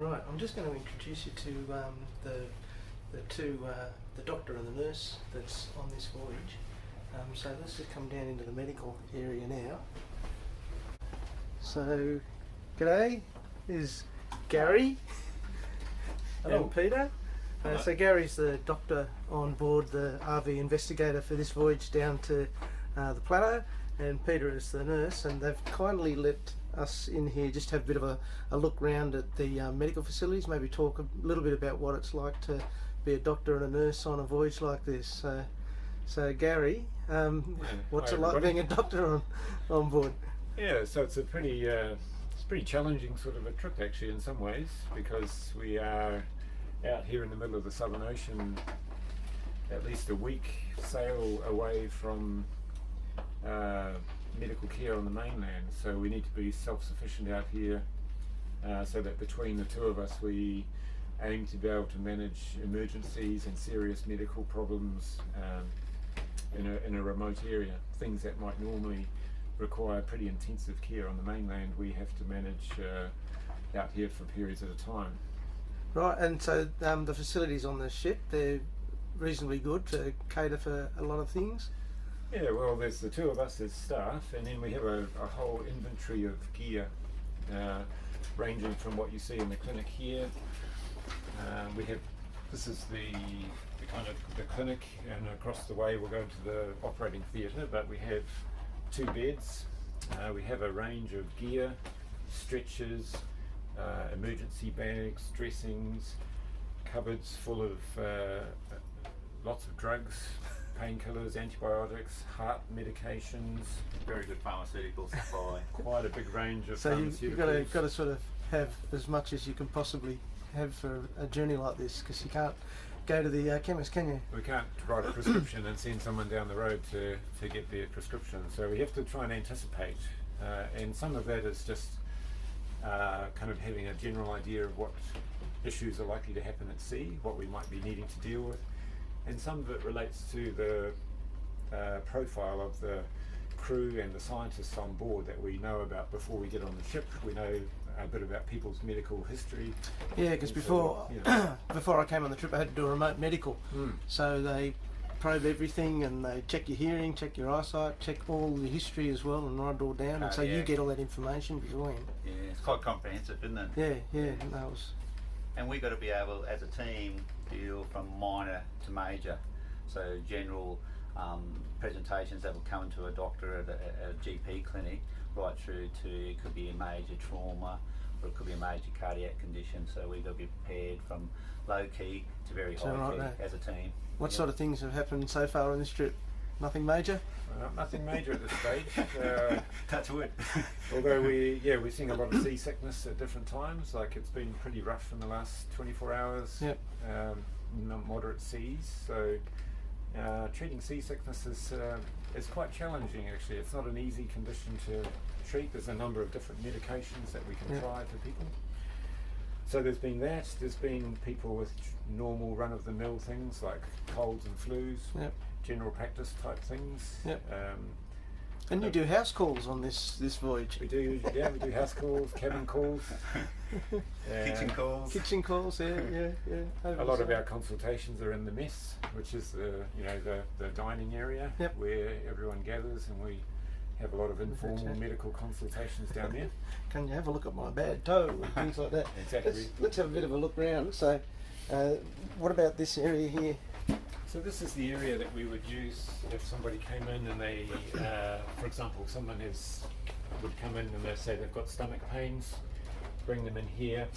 Right, I'm just going to introduce you to the doctor and the nurse that's on this voyage. So let's just come down into the medical area now. So, g'day, is Gary and Peter. So Gary's the doctor on board the RV Investigator for this voyage down to the plateau, and Peter is the nurse, and they've kindly let us in here just have a bit of a look round at the medical facilities, maybe talk a little bit about what it's like to be a doctor and a nurse on a voyage like this. So Gary, what's it like being a doctor on board? Yeah, so it's a pretty challenging sort of a trip actually in some ways, because we are out here in the middle of the Southern Ocean, at least a week sail away from medical care on the mainland. So we need to be self-sufficient out here, so that between the two of us we aim to be able to manage emergencies and serious medical problems in a remote area. Things that might normally require pretty intensive care on the mainland, we have to manage out here for periods at a time. Right, and so the facilities on the ship, they're reasonably good to cater for a lot of things? Yeah, well, there's the two of us as staff, and then we have a whole inventory of gear, ranging from what you see in the clinic here. This is the kind of the clinic, and across the way we'll go into the operating theatre, but we have 2 beds. We have a range of gear, stretchers, emergency bags, dressings, cupboards full of lots of drugs, painkillers, antibiotics, heart medications. Very good pharmaceutical supply. Quite a big range of so pharmaceuticals. You've got to sort of have as much as you can possibly have for a journey like this, because you can't go to the chemist, can you? We can't write a prescription and send someone down the road to get their prescription, so we have to try and anticipate, and some of that is just kind of having a general idea of what issues are likely to happen at sea, what we might be needing to deal with, and some of it relates to the profile of the crew and the scientists on board that we know about before we get on the ship. We know a bit about people's medical history. Yeah, because before before I came on the trip I had to do a remote medical. So they probe everything, and they check your hearing, check your eyesight, check all the history as well, and write it all down, and so you get all that information beforehand. Yeah, it's quite comprehensive, isn't it? Yeah, that was. And we've got to be able, as a team, deal from minor to major. So general presentations that will come into a doctor at a GP clinic, right through to, it could be a major trauma, or it could be a major cardiac condition. So we've got to be prepared from low key to very high key as a team. What sort of things have happened so far on this trip? Nothing major? Nothing major at this stage. Touch wood. Although we're seeing a lot of seasickness at different times. Like, it's been pretty rough in the last 24 hours. Yep. Moderate seas. So treating seasickness is quite challenging actually. It's not an easy condition to treat. There's a number of different medications that we can try for people. So there's been that. There's been people with normal run-of-the-mill things like colds and flus, general practice type things. And you do house calls on this voyage? We do, we do house calls, cabin calls, kitchen calls. Kitchen calls, yeah. A lot of our consultations are in the mess, which is the dining area where everyone gathers, and we have a lot of informal medical consultations down there. Can you have a look at my bad toe and things like that? Exactly. Let's have a bit of a look round. So, what about this area here? So this is the area that we would use if somebody came in and they, for example, someone would come in and they say they've got stomach pains. Bring them in here.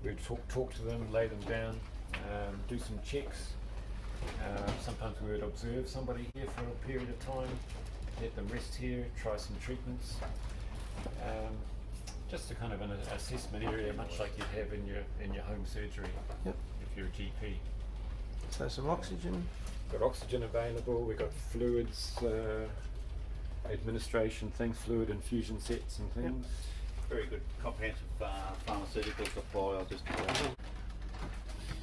We'd talk to them, lay them down, do some checks. Sometimes we would observe somebody here for a period of time. Let them rest here, try some treatments. Just a kind of an assessment area, much like you'd have in your home surgery if you're a GP. So some oxygen. Got oxygen available. We've got fluids, administration things, fluid infusion sets and things. Very good comprehensive pharmaceutical supply. I'll just.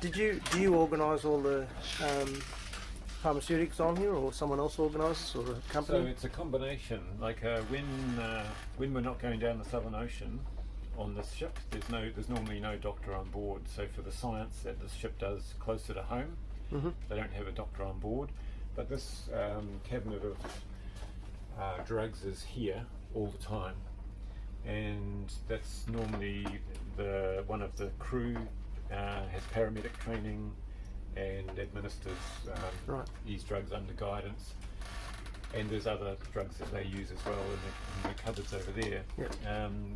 Do you organise all the pharmaceutics on here, or someone else organises, or a company? So it's a combination. Like when we're not going down the Southern Ocean, on this ship. There's normally no doctor on board. So for the science that this ship does closer to home, they don't have a doctor on board. But this cabinet of drugs is here all the time, and that's normally one of the crew has paramedic training and administers these drugs under guidance. And there's other drugs that they use as well in the cupboards over there. Yep.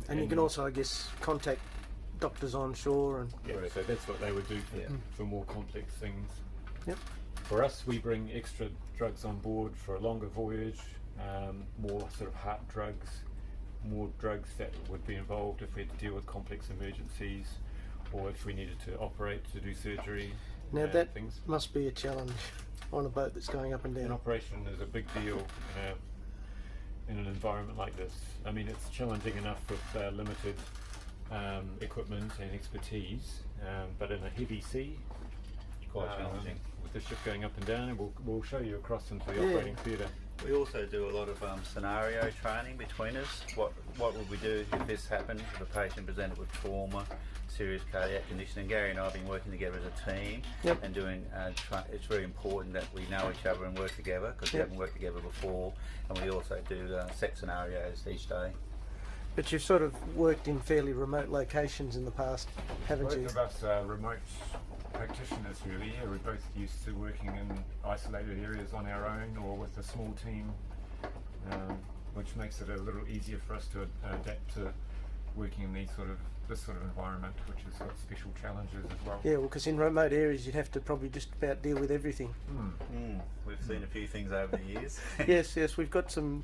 And you can also, I guess, contact doctors on shore. And so that's what they would do for more complex things. Yep. For us, we bring extra drugs on board for a longer voyage, more sort of heart drugs, more drugs that would be involved if we had to deal with complex emergencies, or if we needed to operate to do surgery. Now that must be a challenge on a boat that's going up and down. An operation is a big deal in an environment like this. I mean, it's challenging enough with limited equipment and expertise, but in a heavy sea, Quite challenging. with the ship going up and down, and we'll show you across into the operating theatre. We also do a lot of scenario training between us. What would we do if this happened, if a patient presented with trauma, serious cardiac condition? And Gary and I have been working together as a team and doing, it's very important that we know each other and work together, because we haven't worked together before, and we also do set scenarios each day. But you've sort of worked in fairly remote locations in the past, haven't you? Both of us are remote practitioners, really. Yeah, we're both used to working in isolated areas on our own or with a small team, which makes it a little easier for us to adapt to working in this sort of environment, which has got special challenges as well. Yeah, well, because in remote areas you'd have to probably just about deal with everything. We've seen a few things over the years. Yes, we've got some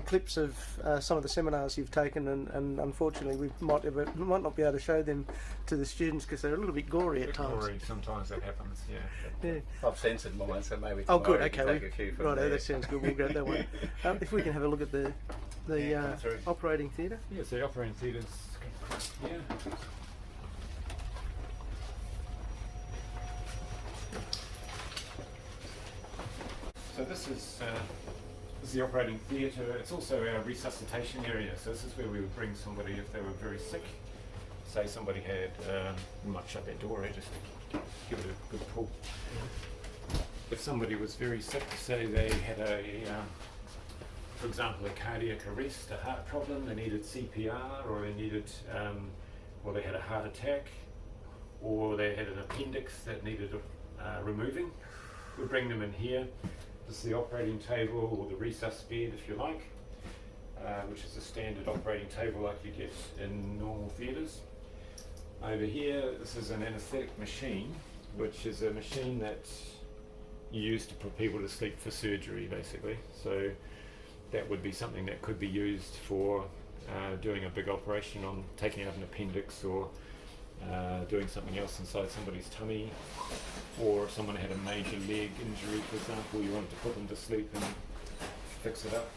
clips of some of the seminars you've taken, and unfortunately we might not be able to show them to the students because they're a little bit gory at times. Gory, sometimes that happens. Yeah. I've censored mine, so maybe Oh, good. tomorrow we can Okay. take a few from Right, there. that sounds good. We'll go that way. If we can have a look at the operating theatre. Yeah, so the operating theatre's here. So this is the operating theatre. It's also our resuscitation area. So this is where we would bring somebody if they were very sick. Say somebody had, we might shut that door just to give it a good pull. If somebody was very sick, say they had for example, a cardiac arrest, a heart problem, they needed CPR, or they needed, or they had a heart attack, or they had an appendix that needed removing, we'd bring them in here. This is the operating table, or the resus bed, if you like, which is a standard operating table like you get in normal theatres. Over here, this is an anaesthetic machine, which is a machine that you use to put people to sleep for surgery, basically. So that would be something that could be used for doing a big operation on taking out an appendix, or doing something else inside somebody's tummy, or if someone had a major leg injury, for example, you wanted to put them to sleep and fix it up.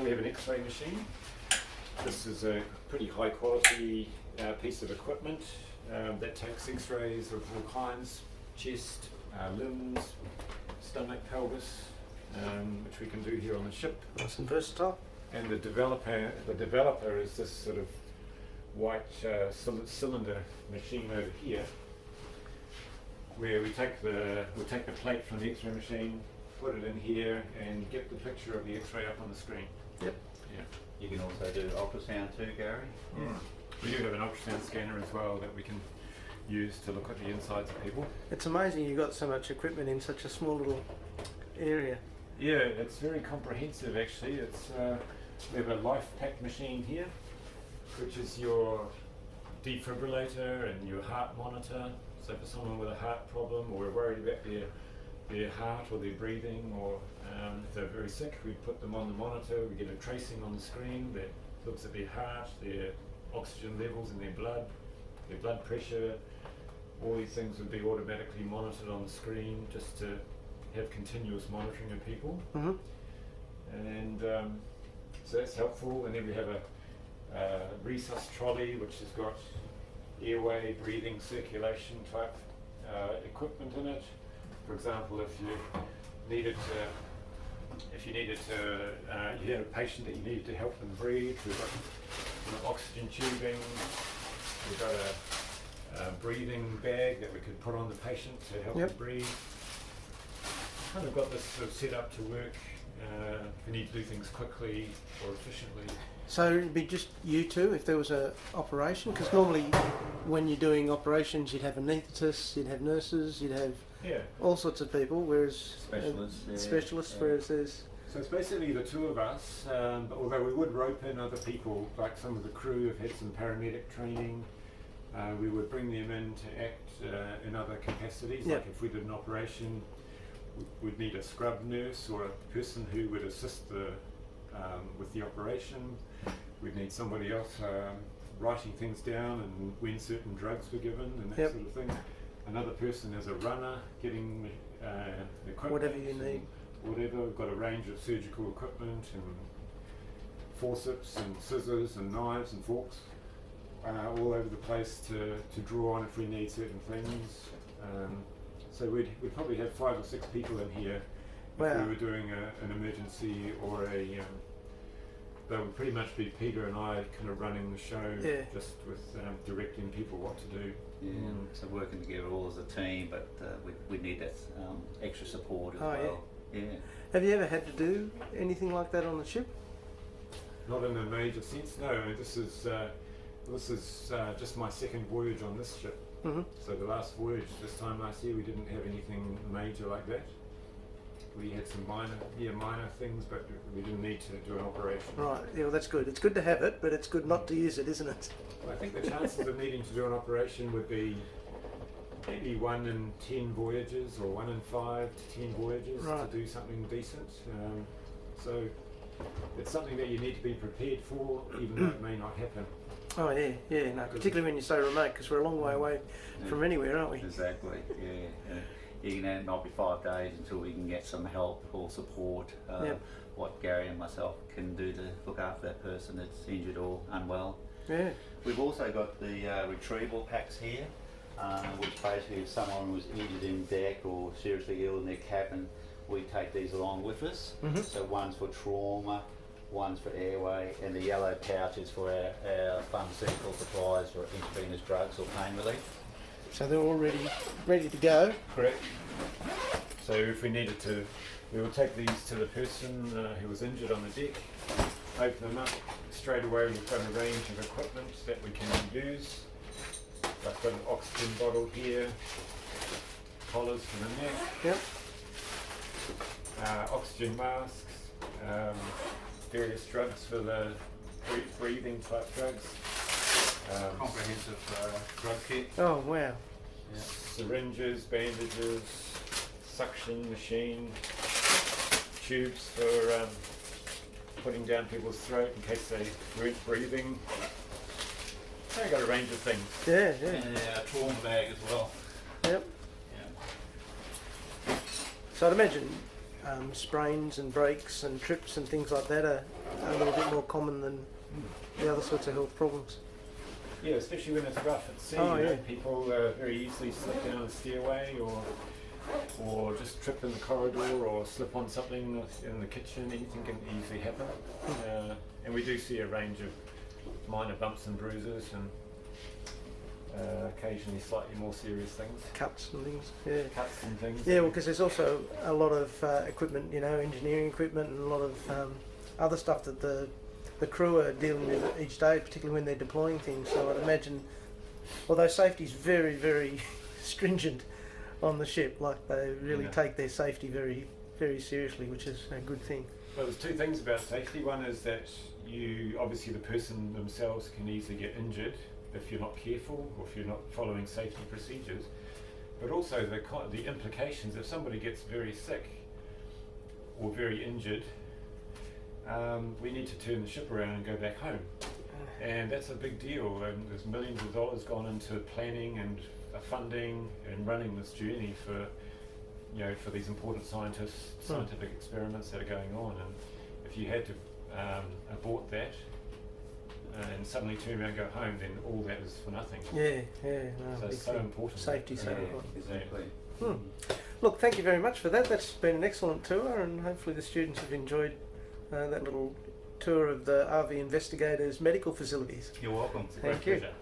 We have an X-ray machine. This is a pretty high quality piece of equipment that takes X-rays of all kinds, chest, limbs, stomach, pelvis, which we can do here on the ship. Nice and versatile. And the developer is this sort of white cylinder machine over here, where we take the plate from the X-ray machine, put it in here, and get the picture of the X-ray up on the screen. Yep. Yeah. You can also do ultrasound too, Gary. We do have an ultrasound scanner as well that we can use to look at the insides of people. It's amazing you've got so much equipment in such a small little area. Yeah, it's very comprehensive actually. It's we have a life pack machine here, which is your defibrillator and your heart monitor. So for someone with a heart problem, or we're worried about their heart or their breathing, or if they're very sick, we put them on the monitor. We get a tracing on the screen that looks at their heart, their oxygen levels in their blood pressure. All these things would be automatically monitored on the screen, just to have continuous monitoring of people. And so that's helpful. And then we have a resus trolley, which has got airway, breathing, circulation type equipment in it. For example, if you had a patient that you needed to help them breathe, we've got oxygen tubing. We've got a breathing bag that we could put on the patient to help them breathe. Kind of got this sort of set up to work if we need to do things quickly or efficiently. So it'd be just you two if there was a operation? Because normally when you're doing operations you'd have anaesthetists, you'd have nurses, you'd have all sorts of people, whereas specialists, whereas there's... So it's basically the two of us, but although we would rope in other people, like some of the crew have had some paramedic training, we would bring them in to act in other capacities, like if we did an operation, we'd need a scrub nurse or a person who would assist with the operation. We'd need somebody else writing things down and when certain drugs were given and that sort of thing. Another person as a runner, getting equipment. Whatever you need. Whatever. We've got a range of surgical equipment and forceps and scissors and knives and forks all over the place to draw on if we need certain things. So we'd probably have 5 or 6 people in here if we were doing an emergency or a... That would pretty much be Peter and I kind of running the show, just with directing people what to do. So working together all as a team, but we need that extra support as well. Have you ever had to do anything like that on the ship? Not in a major sense, no. I mean, this is just my second voyage on this ship. So the last voyage this time last year we didn't have anything major like that. We had some minor things, but we didn't need to do an operation. Right, well that's good. It's good to have it, but it's good not to use it, isn't it? Well, I think the chances of needing to do an operation would be maybe 1 in 10 voyages or 1 in 5 to 10 voyages to do something decent. So it's something that you need to be prepared for, even though it may not happen. Oh no, particularly when you're so remote, because we're a long way away from anywhere, aren't we? Exactly, it might be 5 days until we can get some help or support. What Gary and myself can do to look after that person that's injured or unwell. We've also got the retrieval packs here, which basically if someone was injured in deck or seriously ill in their cabin, we take these along with us. So one's for trauma, one's for airway, and the yellow pouch is for our pharmaceutical supplies for intravenous drugs or pain relief. So they're all ready to go? Correct. So if we needed to, we would take these to the person who was injured on the deck, open them up. Straight away we've got a range of equipment that we can use. I've got an oxygen bottle here, collars for the neck, oxygen masks, various drugs for the breathing type drugs. Comprehensive drug kit. Oh wow. Syringes, bandages, suction machine, tubes for putting down people's throat in case they weren't breathing. So I've got a range of things. And a trauma bag as well. So I'd imagine sprains and breaks and trips and things like that are a little bit more common than the other sorts of health problems. Yeah, especially when it's rough at sea. People very easily slip down a stairway or just trip in the corridor or slip on something in the kitchen. Anything can easily happen. And we do see a range of minor bumps and bruises and occasionally slightly more serious things. Cuts and things. Cuts and things. Yeah, well, because there's also a lot of equipment, engineering equipment and a lot of other stuff that the crew are dealing with each day, particularly when they're deploying things. So I'd imagine, although safety is very, very stringent on the ship, like they really take their safety very, very seriously, which is a good thing. Well, there's two things about safety. One is that obviously the person themselves can easily get injured if you're not careful or if you're not following safety procedures. But also the implications, if somebody gets very sick or very injured, we need to turn the ship around and go back home. And that's a big deal. And there's millions of dollars gone into planning and funding and running this journey for these important scientific experiments that are going on. And if you had to abort that and suddenly turn around and go home, then all that is for nothing. No, so it's so important. Safety's so important. Exactly. Look, thank you very much for that. That's been an excellent tour, and hopefully the students have enjoyed that little tour of the RV Investigator's medical facilities. You're welcome. It's a Thank great you. pleasure.